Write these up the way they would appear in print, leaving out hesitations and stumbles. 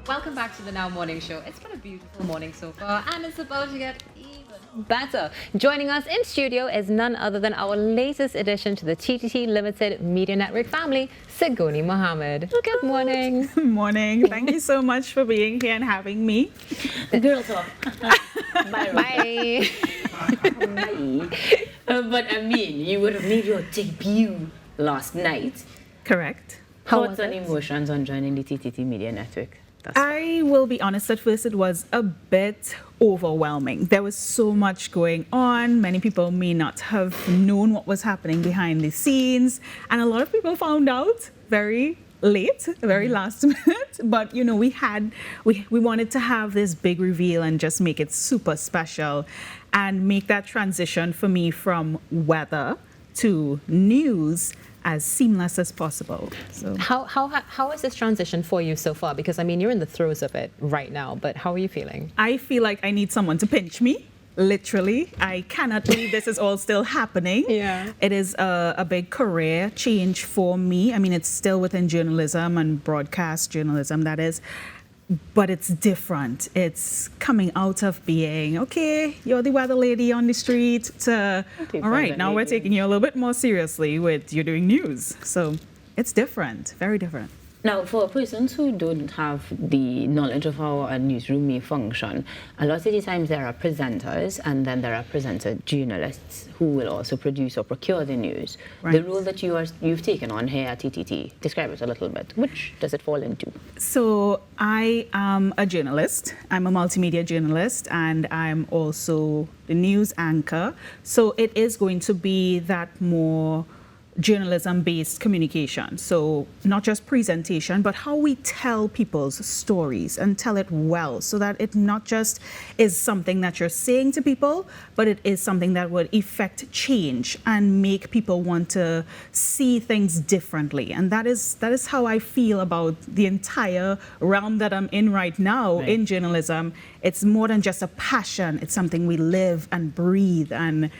Welcome back to the Now Morning Show. It's been a beautiful morning so far, and it's about to get even better. Joining us in studio is none other than our latest addition to the TTT Limited Media Network family, Seigonie Mohammed. Good morning. Good morning. Thank you so much for being here and having me. Girl talk. Bye. Bye. Bye. But I mean, you would have made your debut last night. Correct. Thoughts and emotions on joining the TTT Media Network? I will be honest, at first it was a bit overwhelming. There was so much going on. Many people may not have known what was happening behind the scenes. And a lot of people found out very late, very last minute. But, you know, we wanted to have this big reveal and just make it super special and make that transition for me from weather to news as seamless as possible. So How is this transition for you so far? Because I mean, you're in the throes of it right now, but how are you feeling? I feel like I need someone to pinch me. Literally, I cannot believe this is all still happening. Yeah. It is a big career change for me. I mean, it's still within journalism and broadcast journalism, that is. But it's different. It's coming out of being, okay, you're the weather lady on the street, to, all right, now we're taking you a little bit more seriously with you're doing news. So it's different, very different. Now, for persons who don't have the knowledge of how a newsroom may function, a lot of the times there are presenters and then there are presenter journalists who will also produce or procure the news. Right. The role that you've taken on here at TTT, describe it a little bit. Which does it fall into? So I am a journalist. I'm a multimedia journalist, and I'm also the news anchor. So it is going to be that more journalism-based communication. So not just presentation, but how we tell people's stories and tell it well, so that it not just is something that you're saying to people, but it is something that would effect change and make people want to see things differently. And that is how I feel about the entire realm that I'm in right now in journalism. It's more than just a passion. It's something we live and breathe, and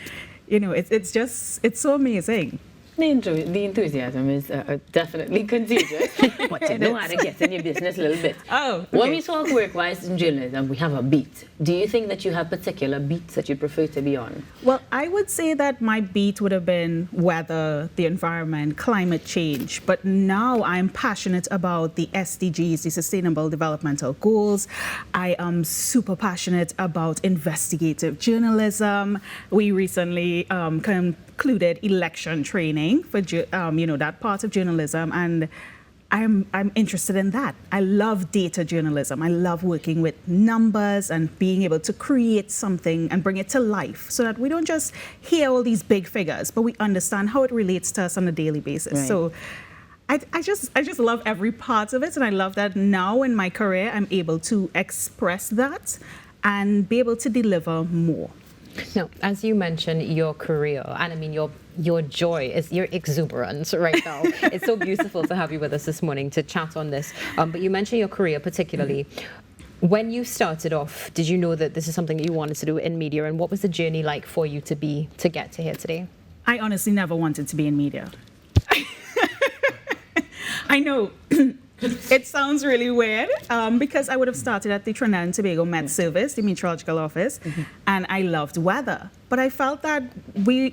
you know, it's so amazing. The enthusiasm is definitely contagious, but you know how to get in your business a little bit. Oh, okay. When we talk work-wise in journalism, we have a beat. Do you think that you have particular beats that you prefer to be on? Well, I would say that my beat would have been weather, the environment, climate change. But now I'm passionate about the SDGs, the Sustainable Developmental Goals. I am super passionate about investigative journalism. We recently concluded election training for that part of journalism, and I'm interested in that. I love data journalism. I love working with numbers and being able to create something and bring it to life, so that we don't just hear all these big figures, but we understand how it relates to us on a daily basis. Right. So I just love every part of it, and I love that now in my career I'm able to express that and be able to deliver more. Now, as you mentioned, your career, and I mean your joy is your exuberance right now. It's so beautiful to have you with us this morning to chat on this. But you mentioned your career particularly. When you started off, did you know that this is something you wanted to do in media, and what was the journey like for you to get to here today? I honestly never wanted to be in media. I know. It sounds really weird because I would have started at the Trinidad and Tobago Met Service, the meteorological office, and I loved weather. But I felt that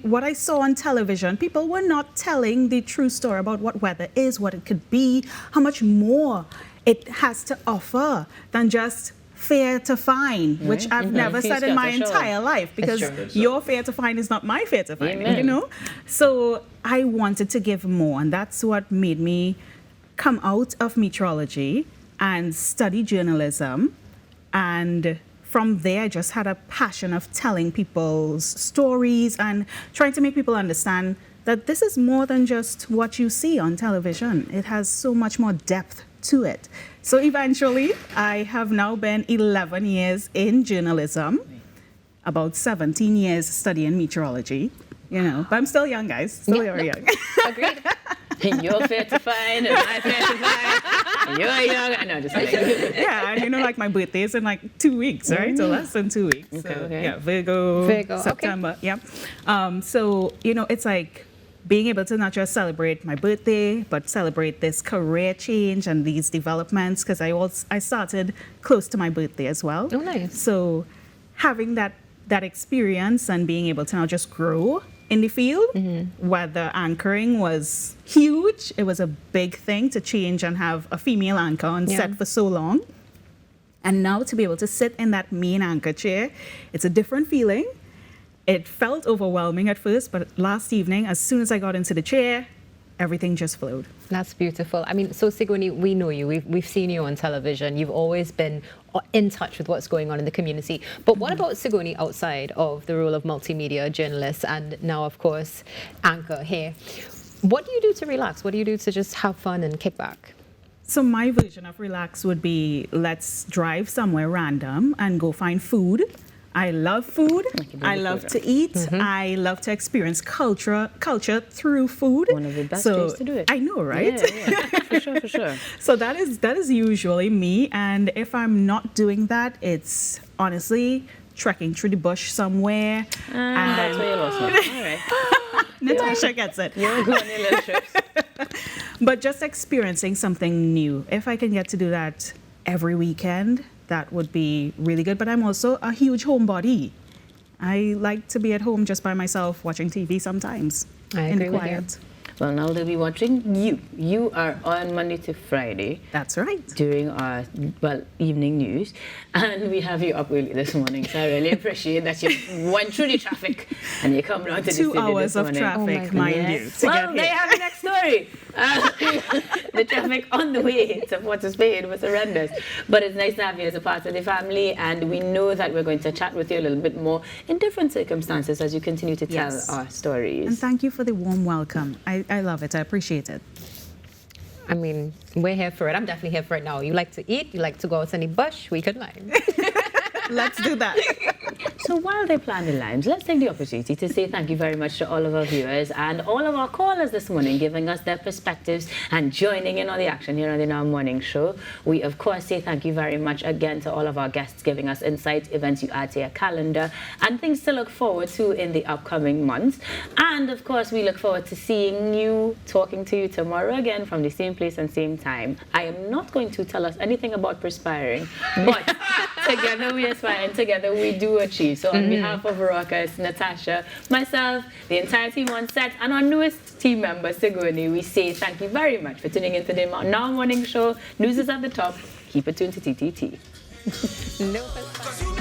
what I saw on television, people were not telling the true story about what weather is, what it could be, how much more it has to offer than just fair to fine, which I've never said in my entire life, because your fair to fine is not my fair to fine, you know? So I wanted to give more, and that's what made me come out of meteorology and study journalism. And from there, I just had a passion of telling people's stories and trying to make people understand that this is more than just what you see on television. It has so much more depth to it. So eventually, I have now been 11 years in journalism, about 17 years studying meteorology, you know, but I'm still young, guys, still very young. Agreed. You're fair to find, and I'm fair to find. You're young. I know, just like yeah, and you know, like my birthday is in like 2 weeks, right? So less than 2 weeks. Okay, So, okay. yeah, Virgo, September. okay. Yeah. So you know, it's like being able to not just celebrate my birthday, but celebrate this career change and these developments, because I started close to my birthday as well. Oh, nice. So having that experience and being able to now just grow in the field, whether anchoring was huge, it was a big thing to change and have a female anchor on set for so long. And now to be able to sit in that main anchor chair, it's a different feeling. It felt overwhelming at first, but last evening, as soon as I got into the chair, everything just flowed. That's beautiful. I mean, so Seigonie, we know you. We've seen you on television. You've always been in touch with what's going on in the community. But what about Seigonie outside of the role of multimedia journalist and now, of course, anchor here? What do you do to relax? What do you do to just have fun and kick back? So my version of relax would be, let's drive somewhere random and go find food. I love food. I love to eat. I love to experience culture through food. One of the best ways to do it. I know, right? Yeah. For sure. So that is usually me. And if I'm not doing that, it's honestly trekking through the bush somewhere. And that's where you lost me. All right. Natasha gets it. You're going on your little trips. But just experiencing something new. If I can get to do that every weekend, that would be really good. But I'm also a huge homebody. I like to be at home just by myself watching TV sometimes. I in agree the with quiet. Well, now they'll be watching you. You are on Monday to Friday. That's right. During our, evening news. And we have you up early this morning. So I really appreciate that you went through the traffic and you come down to the 2 studio hours this of morning. traffic, Oh mind you. Yes. to Well, get they here. have the next story. The traffic on the way to Port of Spain was horrendous. But it's nice to have you as a part of the family, and we know that we're going to chat with you a little bit more in different circumstances as you continue to tell Yes. our stories. And thank you for the warm welcome. I love it. I appreciate it. I mean, we're here for it. I'm definitely here for it now. You like to eat, you like to go out in the bush, we could line. Let's do that. So while they plan the lines, let's take the opportunity to say thank you very much to all of our viewers and all of our callers this morning, giving us their perspectives and joining in on the action here on the Now Morning Show. We, of course, say thank you very much again to all of our guests, giving us insights, events you add to your calendar, and things to look forward to in the upcoming months. And, of course, we look forward to seeing you, talking to you tomorrow again from the same place and same time. I am not going to tell us anything about perspiring, but together we aspire and together we do achieve. So on behalf of Ruckus, Natasha, myself, the entire team on set, and our newest team member, Seigonie, we say thank you very much for tuning into the Now Morning Show. News is at the top. Keep it tuned to TTT. No perspective.